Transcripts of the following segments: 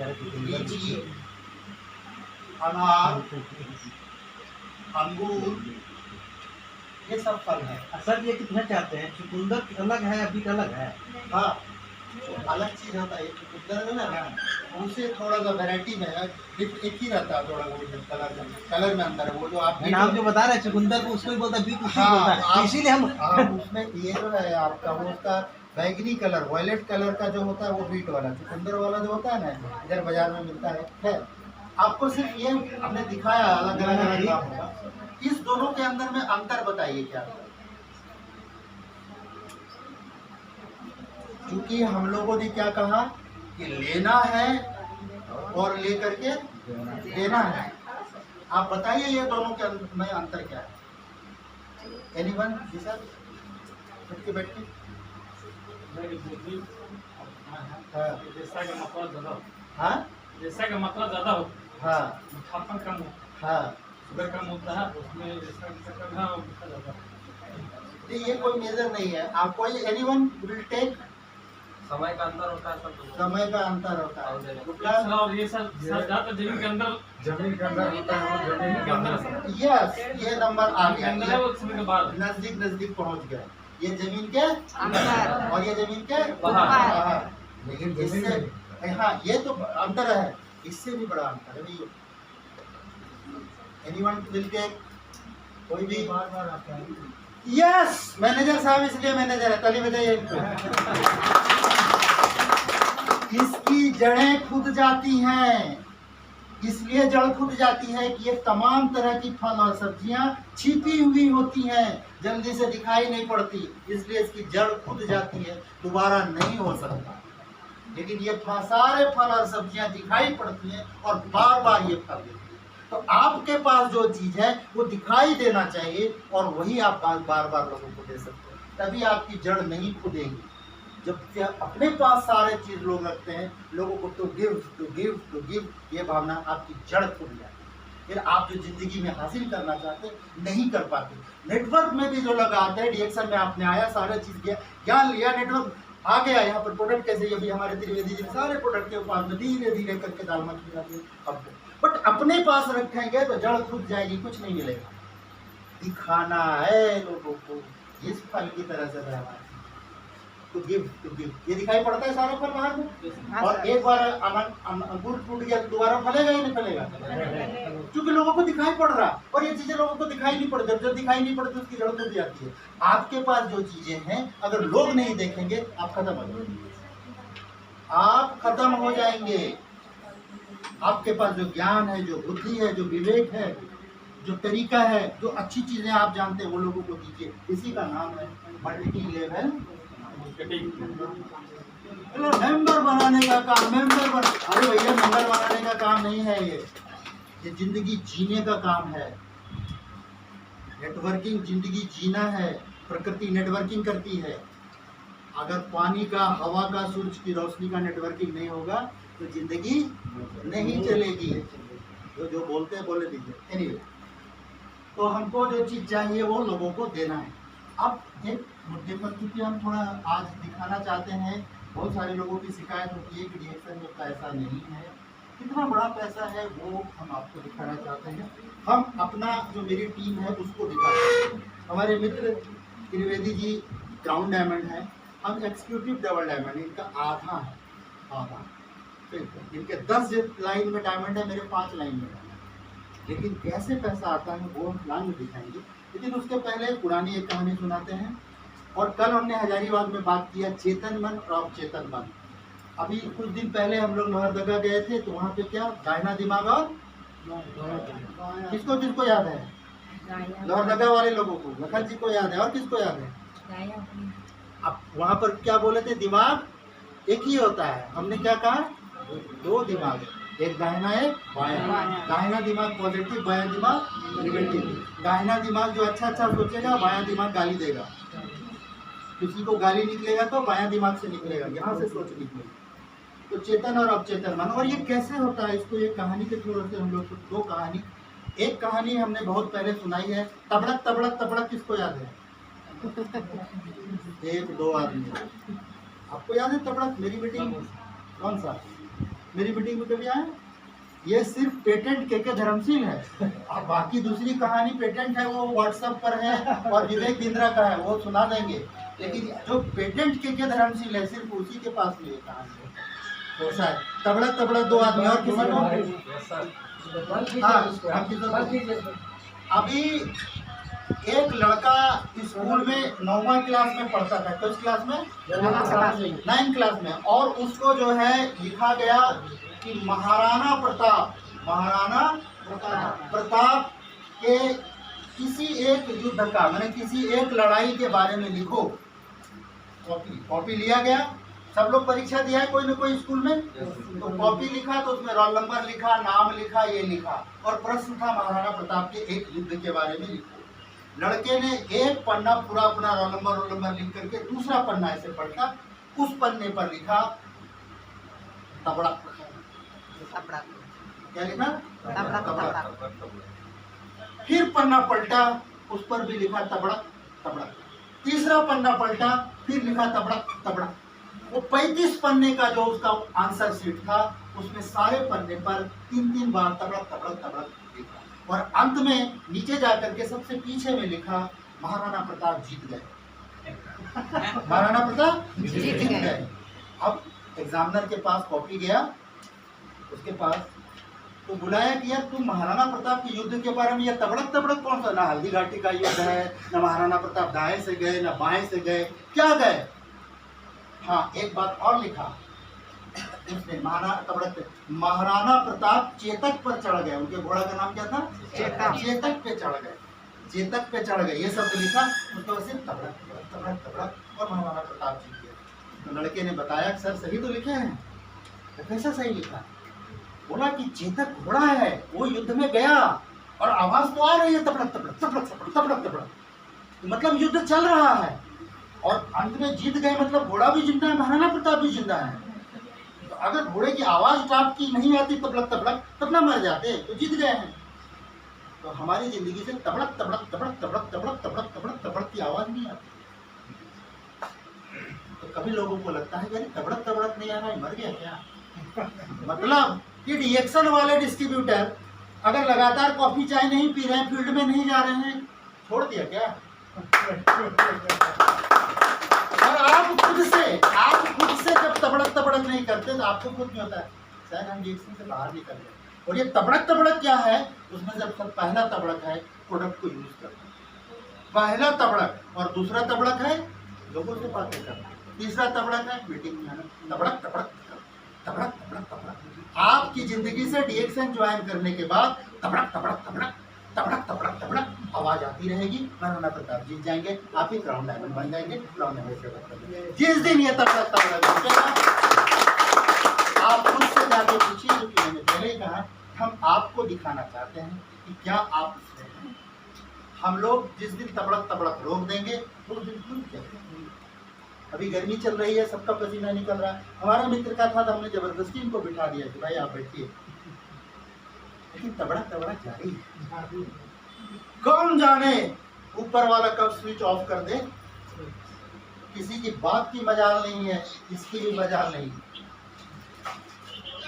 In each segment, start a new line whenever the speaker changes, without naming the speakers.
लीची, अनार, अंगूर, ये सब फल है।
सर ये कितना चाहते हैं? चुकंदर अलग है, बीट अलग है?
हाँ, अलग चीज होता है। चुकंदर है ना, उसे थोड़ा सा वैरायटी में है, एक ही रहता है, थोड़ा वो कलर में अंतर है। वो जो आप
नाम जो बता रहे हैं चुकंदर को, उसको ही बोलता है, बीट उसको
हाँ,
बोलता है, इसीलिए हम
उसमें ये जो है आपका, वो उसका बैगनी कलर, वायलेट कलर का जो होता है वो बीट वाला। चुकंदर वाला जो होता है ना, इधर बाजार में मिलता है। आपको सिर्फ ये हमने दिखाया अलग अलग नाम होगा। इस दोनों के अंदर में अंतर बताइए क्या? क्योंकि हम लोगों ने क्या कहा कि लेना है और लेकर के देना है। आप बताइए ये दोनों के में अंतर क्या है? एनीवन? जी सर, बैठ के
जैसा का मतलब ज्यादा हो,
हाँ,
जैसा का मतलब ज्यादा हो,
हाँ,
मीठापन कम हो,
हाँ,
शुगर कम होता है, उसमें जैसा कम है वो मीठा ज्यादा है।
ये कोई मेजर नहीं है। आप कोई एनीवन विल टेक?
समय का अंतर होता है सर,
समय का अंतर होता है।
और ये सब ज्यादा जमीन के अंदर
होता है,
जमीन के अंदर
यस, ये नंबर आ
के अंदर है,
गया,
वो समय के बाद
नजदीक नजदीक पहुंच गए। ये जमीन के
अंदर
और ये जमीन के
बाहर।
बाहर। लेकिन इससे, हाँ, ये तो अंतर है, इससे भी बड़ा अंतर है भैया। Anyone will take? कोई भी?
बार आता है।
यस, मैनेजर साहब इसलिए मैनेजर है, ताली बजाइए इनको। इसकी जड़ें खुद जाती हैं, इसलिए जड़ खुद जाती है कि ये तमाम तरह की फल और सब्जियां छिपी हुई होती हैं, जल्दी से दिखाई नहीं पड़ती, इसलिए इसकी जड़ खुद जाती है, दोबारा नहीं हो सकता। लेकिन ये सारे फल और सब्जियां दिखाई पड़ती हैं और बार बार ये फल देती है। तो आपके पास जो चीज है वो दिखाई देना चाहिए और वही आप बार बार लोगों को दे सकते हैं, तभी आपकी जड़ नहीं खुदेगी। जब अपने पास सारे चीज लोग रखते हैं, लोगों को टू गिव, ये भावना आपकी जड़ खुद जाती है। फिर आप जो जिंदगी में हासिल करना चाहते हैं नहीं कर पाते। नेटवर्क में भी जो लोग आते हैं, डिएक्शन में आपने आया, सारे चीज ज्ञान लिया, नेटवर्क आ गया, यहाँ पर प्रोडक्ट कैसे, ये भी हमारे त्रिवेदी जी सारे प्रोडक्ट के ऊपर में धीरे धीरे करके दाल मछली जाती है। अब बट अपने पास रखेंगे तो जड़ खुद जाएगी, कुछ नहीं मिलेगा। दिखाना है लोगों को इस फल की तरह से व्यवहार, तो गिव, ये दिखाई पड़ता है सारा फल बाहर में। और एक बार अंगूर टूट गया तो दोबारा फलेगा या नहीं फलेगा? क्योंकि लोगों को दिखाई पड़ रहा, और ये चीजें लोगों को दिखाई नहीं पड़ती। जब दिखाई नहीं पड़ती उसकी जड़ टूट जाती है। आपके पास जो चीजें हैं, अगर लोग नहीं देखेंगे, आप खत्म हो जाएंगे, आप खत्म हो जाएंगे। आपके पास जो ज्ञान है, जो बुद्धि है, जो विवेक है, जो तरीका है, जो अच्छी चीजें आप जानते हैं, वो लोगों को दीजिए। इसी का नाम है मल्टी लेवल मेंबर बनाने का काम। अरे भैया, मेंबर बनाने का काम नहीं है ये जिंदगी जीने का काम है। नेटवर्किंग जिंदगी जीना है। प्रकृति नेटवर्किंग करती है। अगर पानी का, हवा का, सूरज की रोशनी का नेटवर्किंग नहीं होगा तो जिंदगी नहीं चलेगी। जो बोलते हैं बोले दीजिए। एनीवे, तो हमको जो चीज चाहिए वो लोगों को देना है। अब एक मुद्दे पर, क्योंकि हम थोड़ा आज दिखाना चाहते हैं, बहुत सारे लोगों की शिकायत होती है कि रिएक्शन में पैसा नहीं है। कितना बड़ा पैसा है वो हम आपको दिखाना चाहते हैं। हम अपना जो मेरी टीम है उसको दिखाते हैं। हमारे मित्र त्रिवेदी जी ग्राउंड डायमंड है, हम एक्सिक्यूटिव डबल डायमंड, इनका आधा है, आधा। इनके 10 लाइन में डायमंड है, मेरे 5 लाइन में डायमंड। लेकिन कैसे पैसा आता है वो हम प्लान में दिखाएंगे। लेकिन उसके पहले पुरानी एक कहानी सुनाते हैं। और कल हमने हजारीबाग में बात किया चेतन मन और अवचेतन मन। अभी कुछ दिन पहले हम लोग लोहरदगा गए थे, तो वहाँ पे क्या दाहिना दिमाग और किसको किसको याद है? लोहरदगा वाले लोगों को, लखन जी को याद है, और किसको याद है? अब वहाँ पर क्या बोले थे, दिमाग एक ही होता है। हमने क्या कहा, 2 दिमाग, एक दाहिना एक बायां। दाहिना दिमाग पॉजिटिव, बायां दिमाग नेगेटिव। दाहिना दिमाग जो अच्छा अच्छा सोचेगा, बायां दिमाग गाली देगा। किसी को गाली निकलेगा तो बायां दिमाग से निकलेगा, यहाँ से सोच निकलेगी। तो चेतन और अवचेतन मन। और ये कैसे होता है, इसको एक कहानी के थ्रू से हम लोग 2 कहानी। एक कहानी हमने बहुत पहले सुनाई है, तबड़क तबड़क तबड़क, किसको याद है? 1 2 आदमी। आपको याद है तबड़क? मेरी मीटिंग कौन सा? मेरी मीटिंग में कभी आए? ये सिर्फ पेटेंट के धर्मशील है। अब बाकी दूसरी कहानी पेटेंट है वो व्हाट्सएप पर है और विवेक बिंद्रा का है, वो सुना देंगे। लेकिन जो पेटेंट के धर्मशील है सिर्फ उसी के पास में ये कहानी है। तो सर तबड़ा तबड़ा दो आदमी और किसी को
यस सर।
हाँ, हम किसी को अभी एक लड़का स्कूल में 9वां क्लास में पढ़ता था। किस क्लास में? 9 क्लास में। और उसको जो है लिखा गया कि महाराणा प्रताप के किसी एक युद्ध का मैंने किसी एक लड़ाई के बारे में लिखो। कॉपी लिया गया, सब लोग परीक्षा दिया है कोई न कोई स्कूल में, तो कॉपी लिखा तो उसमें रोल नंबर लिखा, नाम लिखा, ये लिखा और प्रश्न था महाराणा प्रताप के एक युद्ध के बारे में लिखो। लड़के ने एक पन्ना पूरा अपना रोल नंबर लिख करके दूसरा पन्ना ऐसे पढ़ा, उस पन्ने पर लिखा तबड़ा। क्या लिखा? तबड़ा। फिर पन्ना पलटा, उस पर भी लिखा तबड़ा। तीसरा पन्ना पलटा, फिर लिखा तबड़ा। वो 35 पन्ने का जो उसका आंसर शीट था उसमें सारे पन्ने पर 3 बार तबड़ा लिखा और अंत में नीचे जाकर के सबसे पीछे में लिखा महाराणा प्रताप जीत गए। महाराणा प्रताप जीत गए। अब एग्जामिनर के पास कॉपी गया, उसके पास तो बुलाया कि यार तुम महाराणा प्रताप के युद्ध के बारे में ये तबड़क कौन सा? ना हल्दी घाटी का युद्ध है, ना महाराणा प्रताप दाएं से गए, ना बाएं से गए, क्या गए? हाँ, एक बात और लिखा उसने, महाराणा प्रताप चेतक पर चढ़ गए। उनके घोड़ा का नाम क्या था? चेतक पे चढ़ गए, ये शब्द लिखा। उसके बाद सिर्फ तबड़क और महाराणा प्रताप जीत गए। तो लड़के ने बताया सर सही तो लिखे हैं। तो कैसा सही लिखा? बोला कि चेतक घोड़ा है, वो युद्ध में गया और आवाज तो आ रही है तबड़क, मतलब युद्ध चल रहा है और अंत में जीत गए, मतलब घोड़ा भी जिंदा है, महाराणा प्रताप भी जिंदा है। तो अगर घोड़े की आवाज टाप की नहीं आती तबड़क तब ना मर जाते, तो जीत गए हैं। तो हमारी जिंदगी से तबड़क की आवाज नहीं आती। तो कभी लोगों को लगता है यार तबड़क नहीं आ रहा है, मर गया क्या? मतलब कि रिएक्शन वाले डिस्ट्रीब्यूटर अगर लगातार कॉफी चाय नहीं पी रहे हैं, फील्ड में नहीं जा रहे हैं, छोड़ दिया क्या? और आप खुद से जब तबड़क नहीं करते तो आपको खुद नहीं होता है शायद हम रिएक्शन से बाहर निकल गए। और ये तबड़क क्या है? उसमें जब पहला तबड़क है प्रोडक्ट को यूज करना, पहला तबड़क, और दूसरा तबड़क है लोगों से बातें करना, तीसरा तबड़क है मीटिंग में आना। तबड़क आपकी जिंदगी से रिएक्शन ज्वाइन करने के बाद तबड़क आवाज आती रहेगी। महाराणा प्रताप जीत जाएंगे, आप ही क्राउन डायमंड बन जाएंगे। क्राउन डायमंड जिस दिन ये तबड़क आप खुद से जाके पूछिए, जो कि मैंने पहले ही कहा, हम आपको दिखाना चाहते हैं कि क्या आप उसमें हैं। हम लोग जिस दिन तबड़क रोक देंगे उस दिन खुद जाएंगे। अभी गर्मी चल रही है, सबका पसीना निकल रहा है। हमारा मित्र का था तो हमने जबरदस्ती इनको बिठा दिया कि भाई आप बैठिए, लेकिन तबड़क जारी है। कौन जाने ऊपर वाला कब स्विच ऑफ कर दे। किसी की बात की मजाल नहीं है, इसकी भी मजाल नहीं,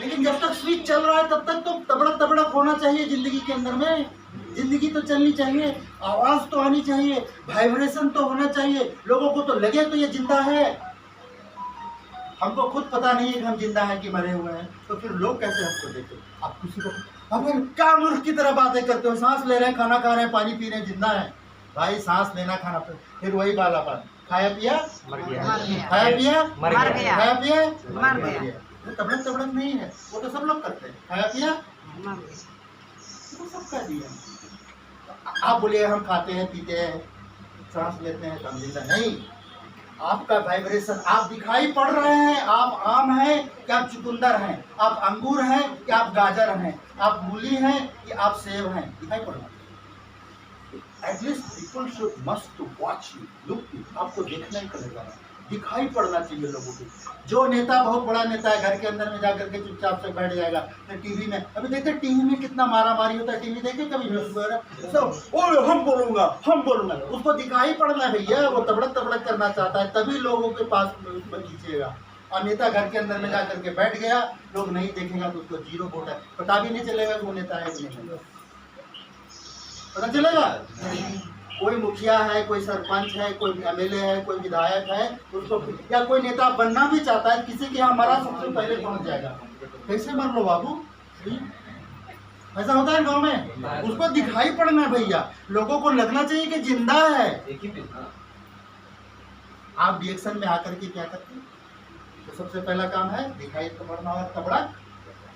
लेकिन जब तक स्विच चल रहा है तब तक तो तबड़क होना चाहिए जिंदगी के अंदर में। जिंदगी तो चलनी चाहिए, आवाज तो आनी चाहिए, वाइब्रेशन तो होना चाहिए, लोगों को तो लगे तो ये जिंदा है। हमको खुद पता नहीं है कि हम जिंदा हैं कि मरे हुए हैं, तो फिर लोग कैसे हमको देखे? आप किसी को अपन क्या मूर्ख की तरह बातें करते हो? सांस ले रहे हैं, खाना खा रहे हैं, पानी पी रहे हैं, जिंदा है भाई। सांस लेना, खाना, फिर वही बालापन, खाया पिया मर गया, खाया पिया मर गया, खाया पिया मर गया। वो तबड़क नहीं है, वो तो सब लोग करते हैं, खाया पिया तो सब कर दिया। आप बोलिए हम खाते हैं, पीते हैं, सांस लेते हैं, हम जिंदा नहीं। आपका वाइब्रेशन, आप दिखाई पड़ रहे हैं, आप आम हैं कि आप चुकंदर हैं, आप अंगूर हैं कि आप गाजर हैं, आप मूली हैं कि आप सेब हैं, दिखाई पड़ रहा है। At least people should must to watch you, look you, आपको देखना ही पड़ेगा, दिखाई पड़ना चाहिए लोगों को। जो नेता बहुत बड़ा नेता है, घर के अंदर में जाकर के चुपचाप से बैठ जाएगा, तो टीवी में अभी देखते टीवी में कितना मारा मारी होता है। टीवी देखे कभी हम बोलूंगा, उसको दिखाई पड़ना है भैया। वो तबड़क करना चाहता है, तभी लोगों के पास खींचेगा। और नेता घर के अंदर में जा करके बैठ गया, लोग नहीं देखेगा तो उसको 0 वोट है, पता भी नहीं चलेगा कि वो नेता है कि नहीं, पता चलेगा? कोई मुखिया है, कोई सरपंच है, कोई MLA है, कोई विधायक है, उसको या कोई नेता बनना भी चाहता है, किसी के यहाँ मरा सबसे पहले पहुंच जाएगा। कैसे मर लो बाबू, ऐसा होता है गांव में, उसको दिखाई पड़ना है भैया, लोगों को लगना चाहिए कि जिंदा है।
एक ही पीस ना।
आप रिएक्शन में आकर के क्या करते हैं? तो सबसे पहला काम है दिखाई तो पड़ना होगा, तबड़क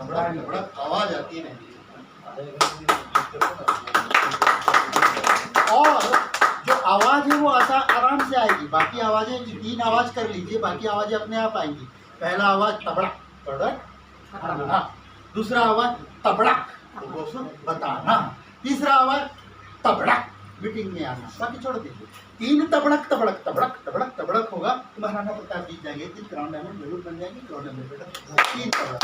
तबड़क तबड़क आवाज आती नहीं, और जो आवाज है वो आराम से आएगी, बाकी आवाजें 3 आवाज कर लीजिए, बाकी आवाजें अपने आप आएंगी। पहला आवाज तबड़क तबड़क, दूसरा आवाज तबड़क तो बताना, तीसरा आवाज तबड़क मीटिंग में आना, बाकी छोड़ दीजिए। 3 तबड़क तबड़क तबड़क तबड़क तबड़क होगा तो महाराणा प्रताप जीत जाएंगे, 3 क्राउन डायमंड जरूर बन जाएंगे, क्राउन डायमंड बेटा 3 तबड़क।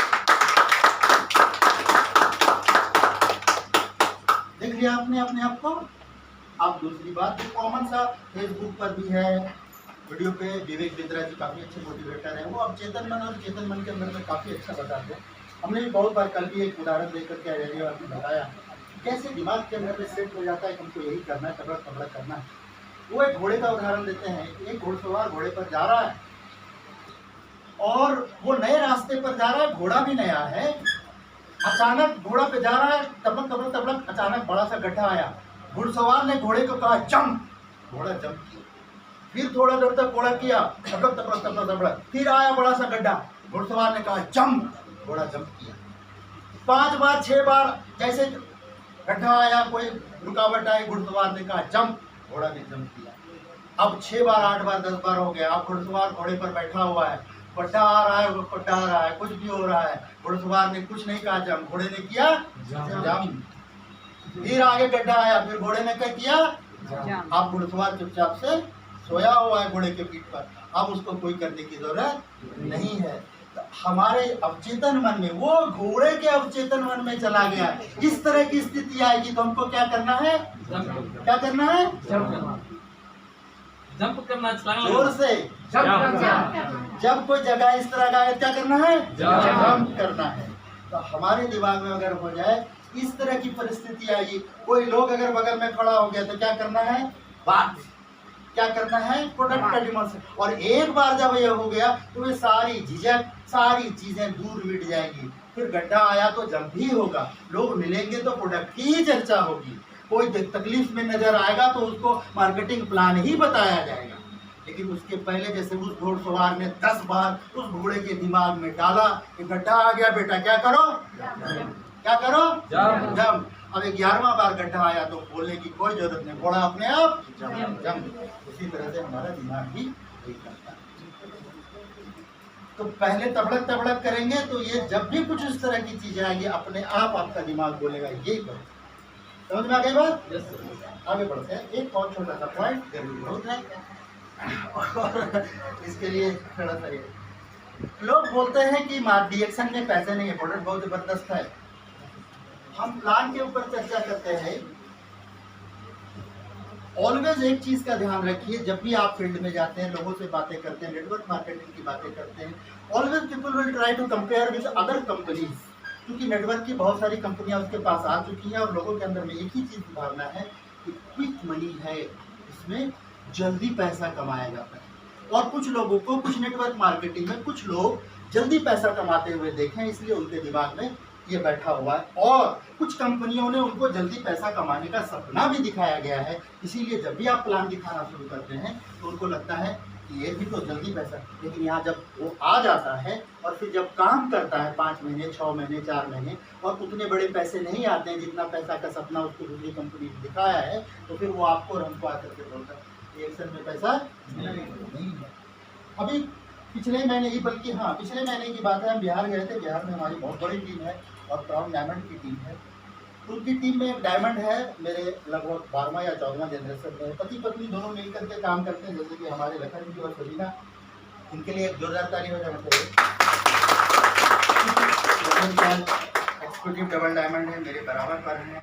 देख लिया आपने अपने आप को। अब दूसरी बात जो कॉमन सा फेसबुक पर भी है, वीडियो पे विवेक बिंद्रा जी काफ़ी अच्छे मोटिवेटर हैं, वो अब चेतन मन और चेतन मन के अंदर में काफ़ी अच्छा बताते हैं। हमने भी बहुत बार, कल भी एक उदाहरण देकर के रेडियो आपने बताया कैसे दिमाग के अंदर में सेट हो जाता है कि हमको यही करना है, तबड़क तबड़क करना है। वो एक घोड़े का उदाहरण देते हैं, एक घोड़सवार घोड़े पर जा रहा है और वो नए रास्ते पर जा रहा है, घोड़ा भी नया है। अचानक घोड़ा पे जा रहा है, तबड़क तबड़क तबड़क, अचानक बड़ा सा गड्ढा आया, घुड़सवार ने घोड़े को कहा जंप, घोड़ा जंप किया, फिर थोड़ा देर तक घोड़ा किया तबड़क तबड़क तबड़क तबड़क, फिर आया बड़ा सा गड्ढा, घुड़सवार ने कहा जंप, घोड़ा जंप किया। 5 बार 6 बार जैसे गड्ढा आया, कोई रुकावट आई, घुड़सवार ने कहा जंप, घोड़ा ने जंप किया। अब 6 बार 8 बार 10 बार हो गया, अब घुड़सवार घोड़े पर बैठा हुआ है, पट्टा आ रहा है, वो पट्टा आ रहा है, कुछ भी हो रहा है, घुड़सवार ने कुछ नहीं कहा जंप, घोड़े ने किया जंप। फिर आगे गड्ढा आया, फिर घोड़े ने क्या किया, अब घुड़सवार चुपचाप से सोया हुआ है घोड़े के पीठ पर, अब उसको कोई करने की जरूरत नहीं है। तो हमारे अवचेतन मन में, वो घोड़े के अवचेतन मन में चला गया, इस तरह की स्थिति आएगी तो हमको क्या करना है, क्या करना है,
जंप करना,
जोर से जब कोई जगह इस तरह का है क्या करना है, जंप करना है। तो हमारे दिमाग में अगर हो जाए इस तरह की परिस्थिति आएगी, कोई लोग अगर बगल में खड़ा हो गया तो क्या करना है, बात क्या करना है, प्रोडक्ट का डिमांड। और एक बार जब ये हो गया तो ये सारी झिझक, सारी चीजें दूर मिट जाएंगी। फिर गड्ढा आया तो जब भी होगा, लोग मिलेंगे तो प्रोडक्ट की ही चर्चा होगी, कोई तकलीफ में नजर आएगा तो उसको मार्केटिंग प्लान ही बताया जाएगा। लेकिन उसके पहले जैसे उस घोड़सवार ने 10 बार उस घोड़े के दिमाग में डाला कि गड्ढा आ गया बेटा, क्या करो, क्या करो, जंप। अब 11वां बार गड्ढा आया तो बोलने की कोई जरूरत नहीं, घोड़ा अपने आप जंप। उसी तरह से हमारा दिमाग भी वही करता है। तो पहले तबड़क तबड़क करेंगे तो ये जब भी कुछ इस तरह की चीजें आएंगी, अपने आप आपका दिमाग बोलेगा ये करो। समझ में आ गई बात? आगे बढ़ते हैं। एक और छोटा सा पॉइंट, गर्मी बहुत है इसके लिए थोड़ा सा ये लोग बोलते हैं कि रिएक्शन में पैसे नहीं है, प्रोडक्ट बहुत जबरदस्त है। हम प्लान के ऊपर चर्चा करते हैं। ऑलवेज एक चीज का ध्यान रखिए, जब भी आप फील्ड में जाते हैं, लोगों से बातें करते हैं, नेटवर्क मार्केटिंग की बातें करते हैं, always people will try to compare with other companies, क्योंकि नेटवर्क की बहुत सारी कंपनियां उसके पास आ चुकी हैं और लोगों के अंदर में एक ही चीज की भावना है कि क्विक मनी है, इसमें जल्दी पैसा कमाया जाता है। और कुछ लोगों को, कुछ नेटवर्क मार्केटिंग में कुछ लोग जल्दी पैसा कमाते हुए देखें, इसलिए उनके दिमाग में ये बैठा हुआ है। और कुछ कंपनियों ने उनको जल्दी पैसा कमाने का सपना भी दिखाया गया है, इसीलिए जब भी आप प्लान दिखाना शुरू करते हैं तो उनको लगता है कि ये भी तो जल्दी पैसा। लेकिन यहाँ जब वो आ जाता है और फिर जब काम करता है 5 महीने 6 महीने 4 महीने और उतने बड़े पैसे नहीं आते हैं जितना पैसा का सपना उसको दूसरी कंपनी ने दिखाया है, तो फिर वो आपको और हमको आकर के बोलता है रिएक्शन में पैसा नहीं है। अभी पिछले महीने ही, बल्कि हाँ पिछले महीने की बात है, हम बिहार गए थे। बिहार में हमारी बहुत बड़ी टीम है और क्राउन डायमंड की टीम है। उनकी टीम में एक डायमंड है, मेरे लगभग 12वां या 14वां जनरेशन में, पति पत्नी दोनों मिल करके काम करते हैं, जैसे कि हमारे लखन जी और सलीना। इनके लिए एक जोरदार ताली हो जाना चाहिए। एक्सिक्यूटिव डबल डायमंड है, मेरे बराबर पर हैं।